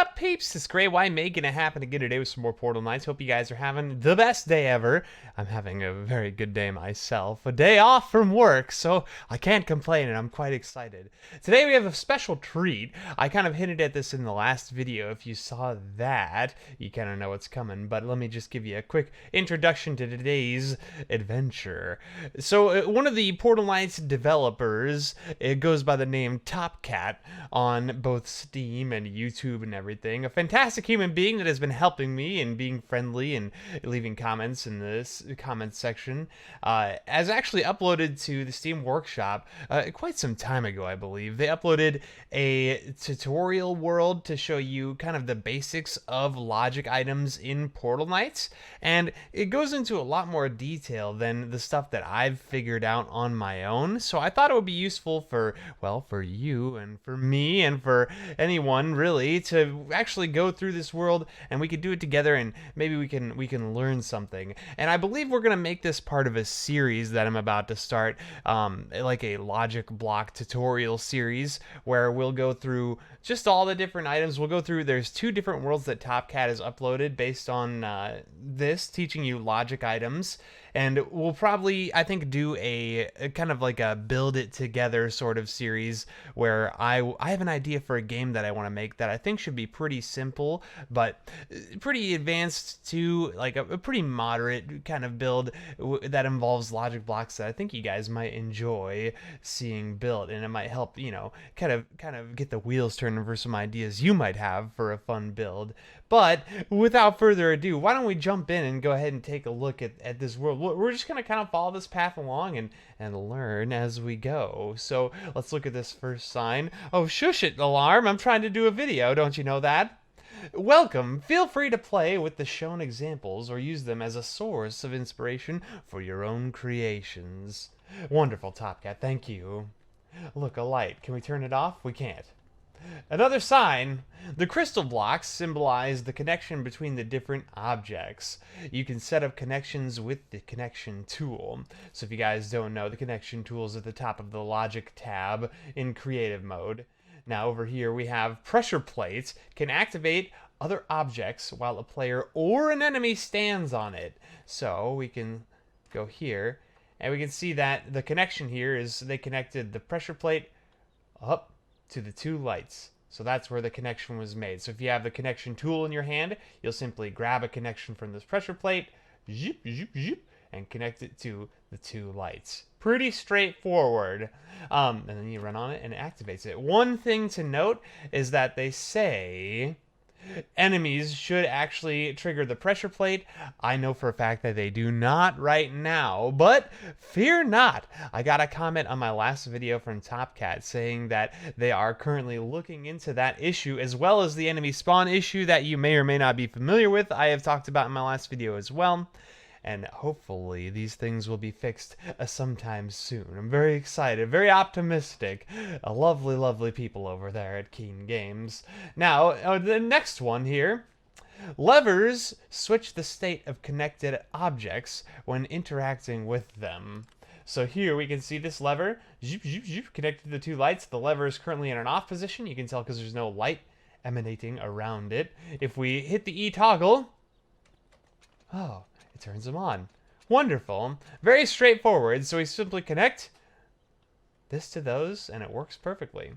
up, peeps? It's Gray White making it happen again today with some more Portal Nights. Hope you guys are having the best day ever. I'm having a very good day myself. A day off from work, so I can't complain, and I'm quite excited. Today we have a special treat. I kind of hinted at this in the last video. If you saw that, you kind of know what's coming. But let me just give you a quick introduction to today's adventure. So one of the Portal Nights developers, it goes by the name TopCat on both Steam and YouTube and everything. A fantastic human being that has been helping me and being friendly and leaving comments in this comments section. Has actually uploaded to the Steam Workshop quite some time ago, I believe. They uploaded a tutorial world to show you kind of the basics of logic items in Portal Nights, and it goes into a lot more detail than the stuff that I've figured out on my own. So I thought it would be useful for, well, for you and for me and for anyone really to actually go through this world, and we could do it together, and maybe we can learn something. And I believe we're gonna make this part of a series that I'm about to start, like a logic block tutorial series where we'll go through just all the different items. We'll go through, there's 2 different worlds that TopCat has uploaded based on this, teaching you logic items. And we'll probably, I think, do a kind of like a build it together sort of series where I have an idea for a game that I want to make that I think should be pretty simple, but pretty advanced too, like a pretty moderate kind of build that involves logic blocks that I think you guys might enjoy seeing built, and it might help, you know, kind of get the wheels turning for some ideas you might have for a fun build. But without further ado, why don't we jump in and go ahead and take a look at this world. We're just going to kind of follow this path along and learn as we go. So let's look at this first sign. Oh, shush it, alarm. I'm trying to do a video. Don't you know that? Welcome. Feel free to play with the shown examples or use them as a source of inspiration for your own creations. Wonderful, TopCat. Thank you. Look, a light. Can we turn it off? We can't. Another sign. The crystal blocks symbolize the connection between the different objects. You can set up connections with the connection tool. So if you guys don't know, the connection tool is at the top of the logic tab in creative mode. Now over here we have pressure plates, can activate other objects while a player or an enemy stands on it. So we can go here and we can see that the connection here is they connected the pressure plate up to the 2 lights. So that's where the connection was made. So if you have the connection tool in your hand, you'll simply grab a connection from this pressure plate, zoop, zoop, zoop, and connect it to the 2 lights. Pretty straightforward. And then you run on it and it activates it. One thing to note is that they say enemies should actually trigger the pressure plate. I know for a fact that they do not right now, but fear not. I got a comment on my last video from TopCat saying that they are currently looking into that issue, as well as the enemy spawn issue that you may or may not be familiar with. I have talked about in my last video as well. And hopefully these things will be fixed sometime soon. I'm very excited, very optimistic. A lovely, lovely people over there at Keen Games. Now, the next one here. Levers switch the state of connected objects when interacting with them. So here we can see this lever, zoop, zoop, zoop, connected to the 2 lights. The lever is currently in an off position. You can tell because there's no light emanating around it. If we hit the E toggle, oh, it turns them on. Wonderful. Very straightforward. So we simply connect this to those and it works perfectly.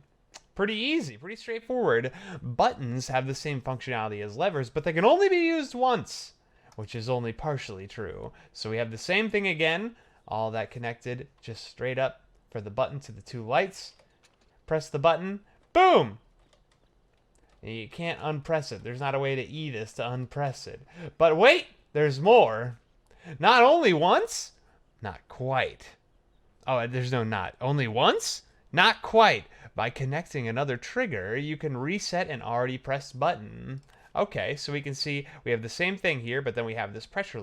Pretty easy, pretty straightforward. Buttons have the same functionality as levers, but they can only be used once, which is only partially true. So we have the same thing again, all that connected just straight up for the button to the 2 lights. Press the button, boom! And you can't unpress it. There's not a way to E this to unpress it. But wait! There's more. Not only once, not quite. Oh, there's no not. Only once? Not quite. By connecting another trigger, you can reset an already pressed button. Okay, so we can see we have the same thing here, but then we have this pressure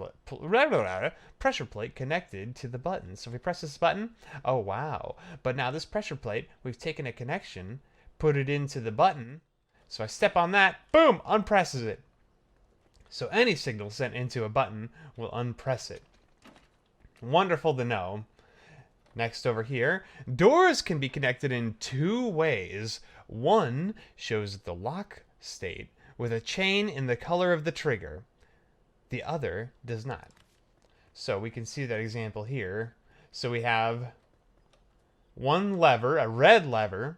plate connected to the button. So if we press this button, oh wow. But now this pressure plate, we've taken a connection, put it into the button. So I step on that, boom, unpresses it. So any signal sent into a button will unpress it. Wonderful to know. Next over here, doors can be connected in 2 ways. One shows the lock state, with a chain in the color of the trigger. The other does not. So we can see that example here. So we have one lever, a red lever,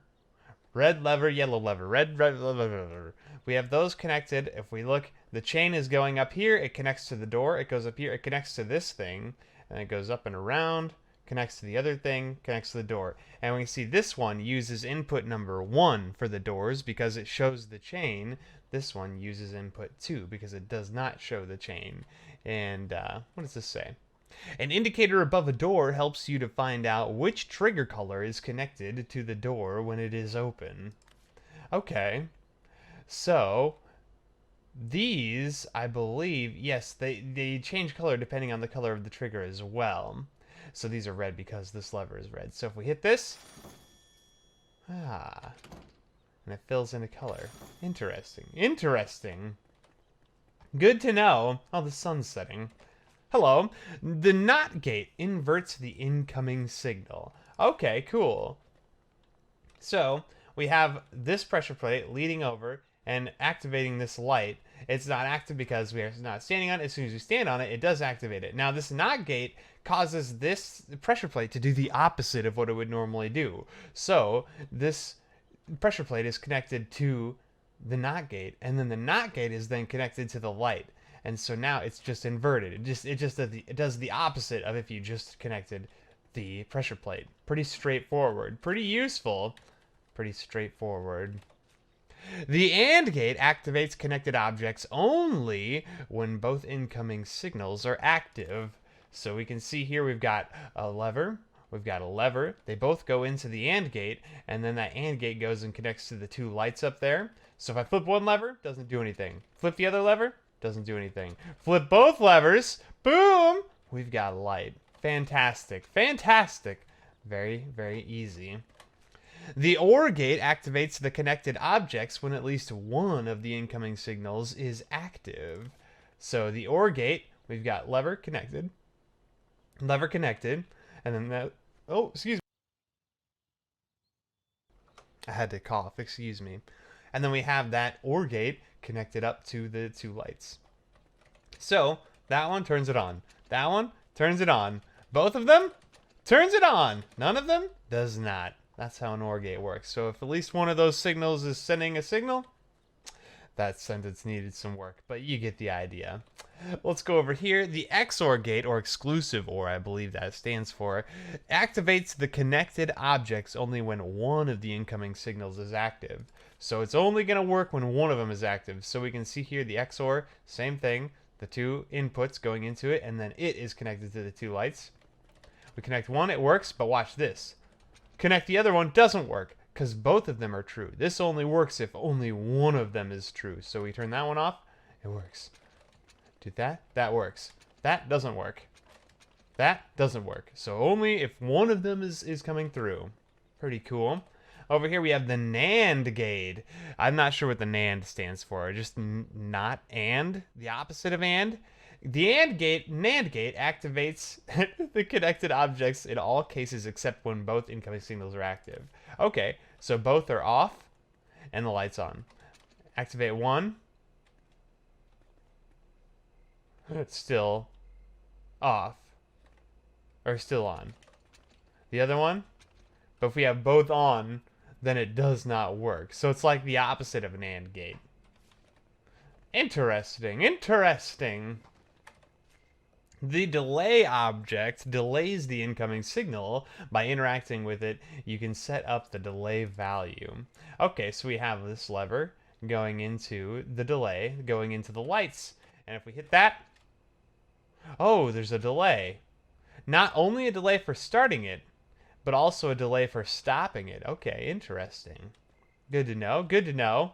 yellow lever, red, lever. We have those connected. If we look, the chain is going up here. It connects to the door. It goes up here. It connects to this thing. And it goes up and around, connects to the other thing, connects to the door. And we see this one uses input number 1 for the doors because it shows the chain. This one uses input 2 because it does not show the chain. And what does this say? An indicator above a door helps you to find out which trigger color is connected to the door when it is open. Okay, so these, I believe, yes, they change color depending on the color of the trigger as well. So these are red because this lever is red. So if we hit this, and it fills in a color. Interesting. Interesting. Good to know. Oh, the sun's setting. Hello. The NOT gate inverts the incoming signal. Okay, cool. So we have this pressure plate leading over and activating this light. It's not active because we are not standing on it. As soon as we stand on it, it does activate it. Now this NOT gate causes this pressure plate to do the opposite of what it would normally do. So this pressure plate is connected to the NOT gate, and then the NOT gate is then connected to the light. And so now it's just inverted. It does the opposite of if you just connected the pressure plate. Pretty straightforward. Pretty useful. Pretty straightforward. The AND gate activates connected objects only when both incoming signals are active. So we can see here we've got a lever. We've got a lever. They both go into the AND gate, and then that AND gate goes and connects to the two lights up there. So if I flip one lever, doesn't do anything. Flip the other lever, doesn't do anything. Flip both levers, boom, we've got light. Fantastic, fantastic. Very, very easy. The OR gate activates the connected objects when at least one of the incoming signals is active. So the OR gate, we've got lever connected, and then that, oh, excuse me. I had to cough, excuse me. And then we have that OR gate connected up to the two lights. So that one turns it on. That one turns it on. Both of them turns it on. None of them does not. That's how an OR gate works. So if at least one of those signals is sending a signal, that sentence needed some work, but you get the idea. Let's go over here. The XOR gate, or exclusive OR, I believe that stands for, activates the connected objects only when one of the incoming signals is active. So it's only going to work when one of them is active. So we can see here the XOR, same thing, the two inputs going into it, and then it is connected to the two lights. We connect one, it works, but watch this. Connect the other one, doesn't work, because both of them are true. This only works if only one of them is true. So we turn that one off, it works. Do that, that works. That doesn't work. That doesn't work. So only if one of them is coming through. Pretty cool. Over here we have the NAND gate. I'm not sure what the NAND stands for. Just not AND, the opposite of AND. The NAND gate activates the connected objects in all cases except when both incoming signals are active. Okay, so both are off and the light's on. Activate one. It's still off. Or still on. The other one? But if we have both on, then it does not work. So it's like the opposite of an AND gate. Interesting, interesting. The delay object delays the incoming signal. By interacting with it, you can set up the delay value. Okay, so we have this lever going into the delay, going into the lights. And if we hit that, oh, there's a delay. Not only a delay for starting it, but also a delay for stopping it. Okay, interesting. Good to know, good to know.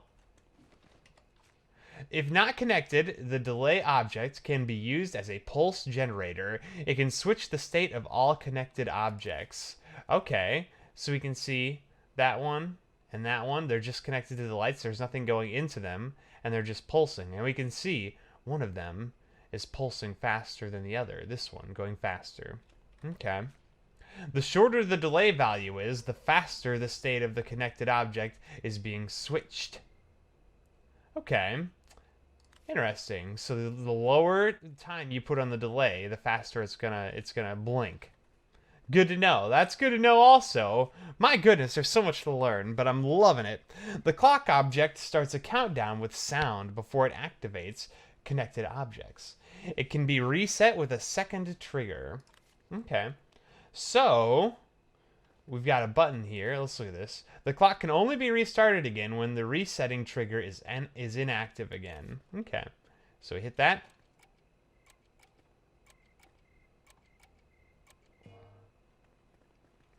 If not connected, the delay object can be used as a pulse generator. It can switch the state of all connected objects. Okay, so we can see that one and that one. They're just connected to the lights. There's nothing going into them, and they're just pulsing. And we can see one of them is pulsing faster than the other. This one going faster. Okay. The shorter the delay value is, the faster the state of the connected object is being switched. Okay. Interesting. So the lower time you put on the delay, the faster it's gonna blink. Good to know. That's good to know also. My goodness, there's so much to learn, but I'm loving it. The clock object starts a countdown with sound before it activates connected objects. It can be reset with a second trigger. Okay. So, we've got a button here. Let's look at this. The clock can only be restarted again when the resetting trigger is inactive again. Okay. So we hit that.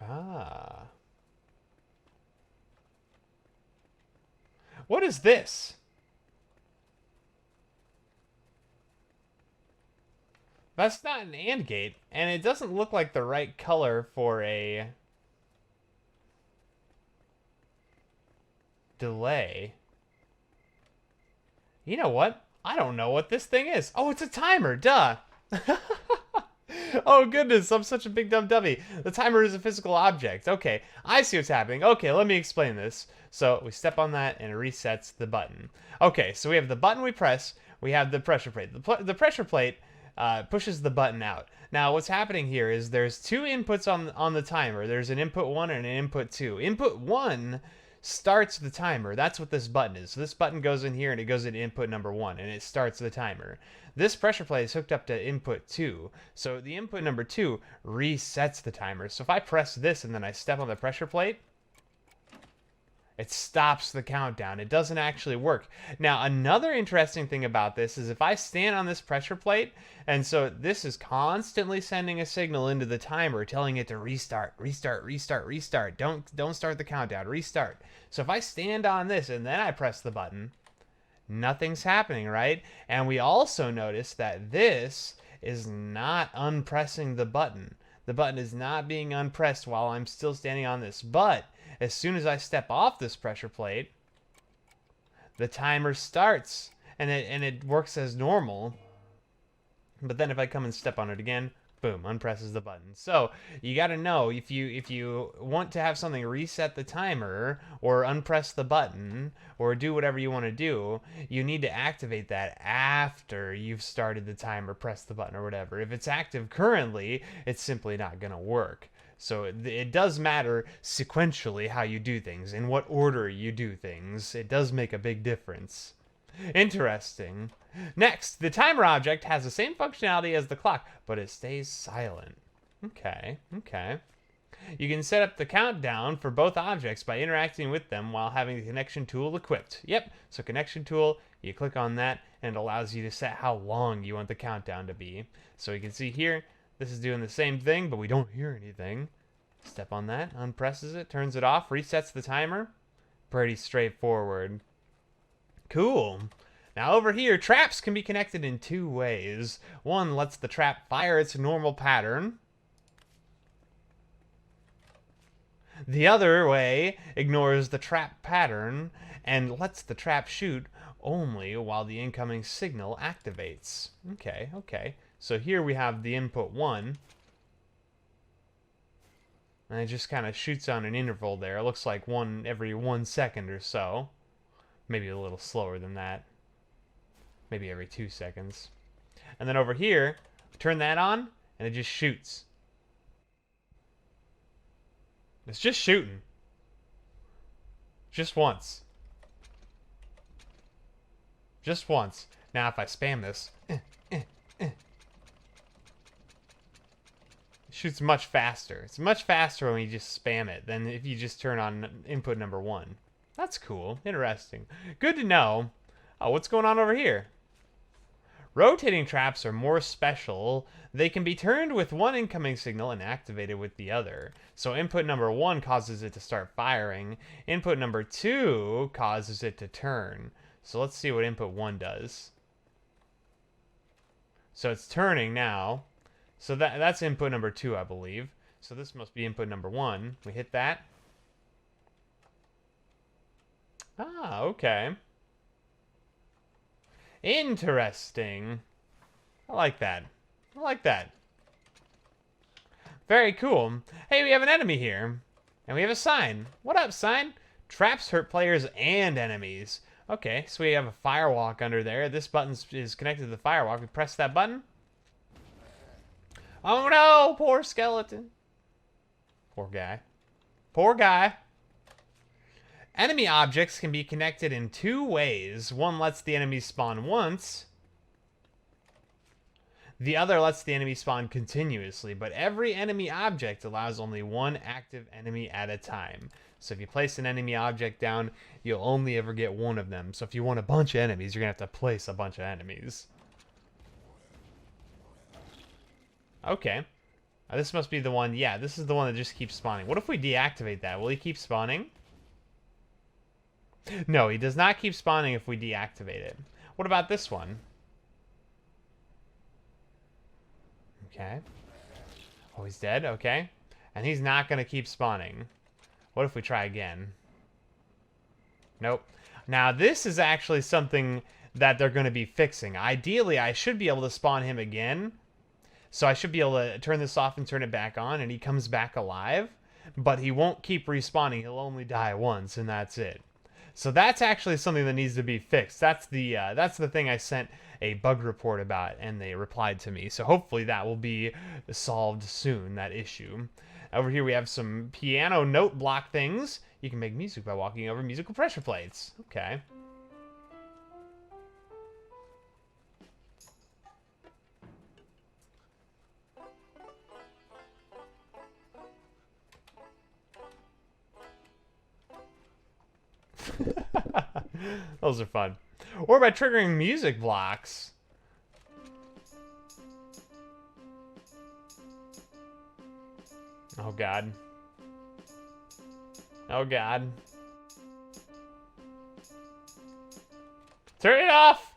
Ah. What is this? That's not an Nand Gate, and it doesn't look like the right color for a delay. You know what? I don't know what this thing is. Oh, it's a timer, duh. Oh goodness, I'm such a big dumb dummy. The timer is a physical object. Okay, I see what's happening. Okay, let me explain this. So we step on that and it resets the button. Okay, so we have the button we press. We have the pressure plate. The pressure plate pushes the button out. Now what's happening here is there's two inputs on the timer. There's an input 1 and an input 2. Input 1 starts the timer. That's what this button is. So this button goes in here and it goes into input number 1 and it starts the timer. This pressure plate is hooked up to input 2. So the input number 2 resets the timer. So if I press this and then I step on the pressure plate, it stops the countdown. It doesn't actually work. Now, another interesting thing about this is if I stand on this pressure plate, and so this is constantly sending a signal into the timer telling it to restart, restart, restart, restart. Don't start the countdown, restart. So if I stand on this and then I press the button, nothing's happening, right? And we also notice that this is not unpressing the button. The button is not being unpressed while I'm still standing on this, but as soon as I step off this pressure plate, the timer starts and it works as normal. But then if I come and step on it again, boom, unpresses the button. So you got to know if you want to have something reset the timer or unpress the button or do whatever you want to do, you need to activate that after you've started the timer, press the button or whatever. If it's active currently, it's simply not going to work. So it does matter sequentially how you do things, in what order you do things. It does make a big difference. Interesting. Next, the timer object has the same functionality as the clock, but it stays silent. Okay, okay. You can set up the countdown for both objects by interacting with them while having the connection tool equipped. Yep, so connection tool, you click on that, and it allows you to set how long you want the countdown to be. So you can see here, this is doing the same thing, but we don't hear anything. Step on that, unpresses it, turns it off, resets the timer. Pretty straightforward. Cool. Now over here, traps can be connected in two ways. One lets the trap fire its normal pattern. The other way ignores the trap pattern and lets the trap shoot only while the incoming signal activates. Okay, okay. So here we have the input 1. And it just kind of shoots on an interval there. It looks like one every 1 second or so. Maybe a little slower than that. Maybe every 2 seconds. And then over here, turn that on, and it just shoots. It's just shooting. Just once. Just once. Now if I spam this, it shoots much faster. It's much faster when you just spam it than if you just turn on input number 1. That's cool. Interesting. Good to know. Oh, what's going on over here? Rotating traps are more special. They can be turned with one incoming signal and activated with the other. So input number 1 causes it to start firing. Input number 2 causes it to turn. So let's see what input 1 does. So it's turning now. So that's input number 2, I believe. So this must be input number 1. We hit that. Ah, okay. Interesting. I like that. I like that. Very cool. Hey, we have an enemy here. And we have a sign. What up, sign? Traps hurt players and enemies. Okay, so we have a firewalk under there. This button is connected to the firewalk. We press that button. Oh no, poor skeleton. Poor guy. Poor guy. Enemy objects can be connected in two ways. One lets the enemy spawn once. The other lets the enemy spawn continuously, but every enemy object allows only one active enemy at a time. So if you place an enemy object down, you'll only ever get one of them. So if you want a bunch of enemies, you're going to have to place a bunch of enemies. Okay. This must be the one. Yeah, this is the one that just keeps spawning. What if we deactivate that? Will he keep spawning? No, he does not keep spawning if we deactivate it. What about this one? Okay. Oh, he's dead? Okay. And he's not going to keep spawning. What if we try again? Nope. Now, this is actually something that they're going to be fixing. Ideally, I should be able to spawn him again. So I should be able to turn this off and turn it back on, and he comes back alive. But he won't keep respawning. He'll only die once, and that's it. So that's actually something that needs to be fixed. That's the thing I sent a bug report about, and they replied to me. So hopefully that will be solved soon, that issue. Over here we have some piano note block things. You can make music by walking over musical pressure plates. Okay. Those are fun. Or by triggering music blocks. Oh god. Oh god. Turn it off!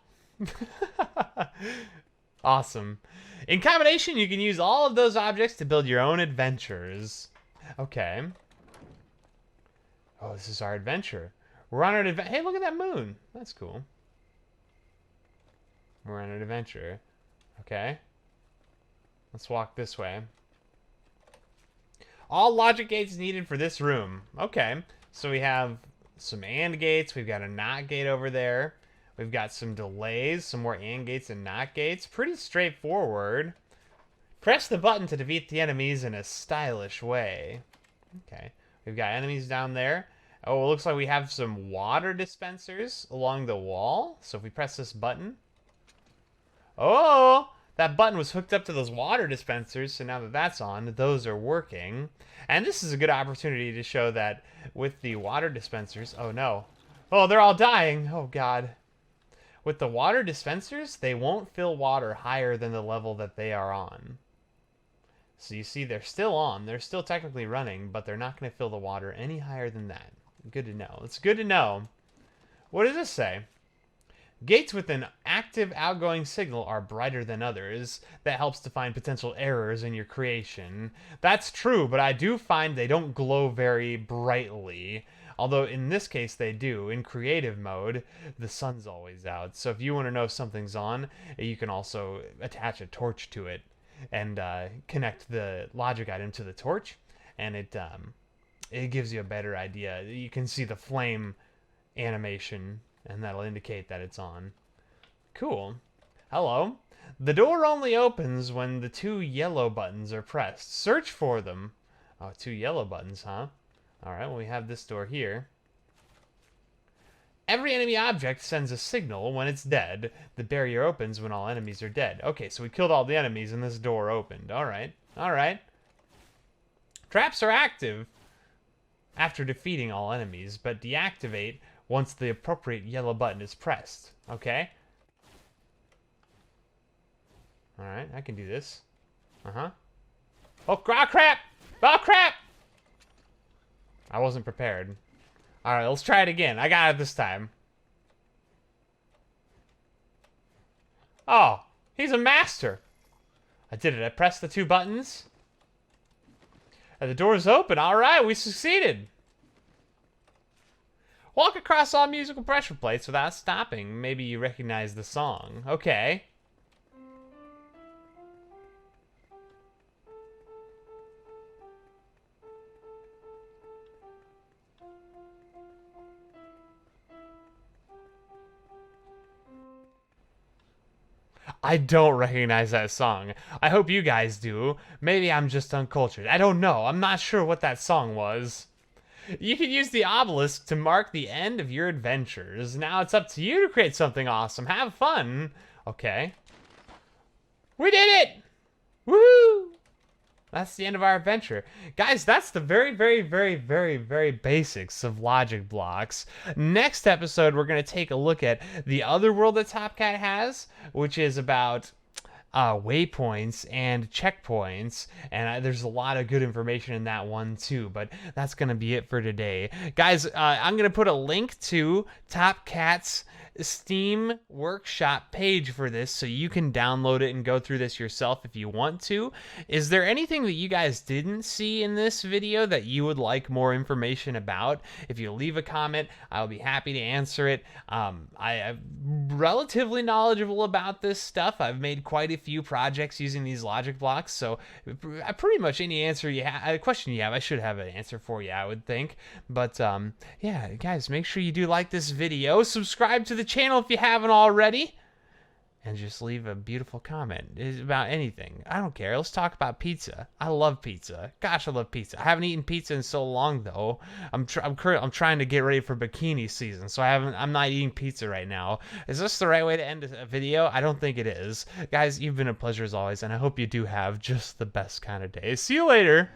Awesome. In combination, you can use all of those objects to build your own adventures. Okay. Oh, this is our adventure. We're on an adventure. Hey, look at that moon. That's cool. We're on an adventure. Okay. Let's walk this way. All logic gates needed for this room. Okay. So we have some AND gates. We've got a NOT gate over there. We've got some delays, some more AND gates and NOT gates. Pretty straightforward. Press the button to defeat the enemies in a stylish way. Okay. We've got enemies down there. Oh, it looks like we have some water dispensers along the wall. So if we press this button. Oh, that button was hooked up to those water dispensers. So now that that's on, those are working. And this is a good opportunity to show that with the water dispensers. Oh, no. Oh, they're all dying. Oh, God. With the water dispensers, they won't fill water higher than the level that they are on. So you see, they're still on. They're still technically running, but they're not going to fill the water any higher than that. Good to know. It's good to know. What does this say? Gates with an active outgoing signal are brighter than others. That helps to find potential errors in your creation. That's true, but I do find they don't glow very brightly. Although in this case they do. In creative mode, the sun's always out. So if you want to know if something's on, you can also attach a torch to it and connect the logic item to the torch, and it gives you a better idea. You can see the flame animation, and that'll indicate that it's on. Cool. Hello. The door only opens when the two yellow buttons are pressed. Search for them. Oh, two yellow buttons, huh? Alright, well, we have this door here. Every enemy object sends a signal when it's dead. The barrier opens when all enemies are dead. Okay, so we killed all the enemies and this door opened. Alright, alright. Traps are active after defeating all enemies, but deactivate once the appropriate yellow button is pressed. Okay? Alright, I can do this. Uh-huh. Oh, crap! Oh, crap! I wasn't prepared. Alright, let's try it again. I got it this time. Oh, he's a master. I did it. I pressed the two buttons. And the door's open. Alright, we succeeded. Walk across all musical pressure plates without stopping. Maybe you recognize the song. Okay. I don't recognize that song. I hope you guys do. Maybe I'm just uncultured. I don't know. I'm not sure what that song was. You can use the obelisk to mark the end of your adventures. Now it's up to you to create something awesome. Have fun. Okay. We did it! Woohoo! That's the end of our adventure. Guys, that's the very, very, very, very, very basics of logic blocks. Next episode, we're going to take a look at the other world that TopCat has, which is about waypoints and checkpoints, and there's a lot of good information in that one too, but that's gonna be it for today, guys. I'm gonna put a link to TopCat's Steam Workshop page for this so you can download it and go through this yourself if you want to. Is there anything that you guys didn't see in this video that you would like more information about? If you leave a comment, I'll be happy to answer it. I'm relatively knowledgeable about this stuff. I've made quite a few projects using these logic blocks, so pretty much any answer you have, question you have, I should have an answer for you, I would think. But yeah, guys, make sure you do like this video, subscribe to the channel if you haven't already, and just leave a beautiful comment about anything. I don't care. Let's talk about pizza. I love pizza. Gosh, I love pizza. I haven't eaten pizza in so long though. I'm trying to get ready for bikini season, so I'm not eating pizza right now. Is this the right way to end a video? I don't think it is. Guys, you've been a pleasure as always, and I hope you do have just the best kind of day. See you later.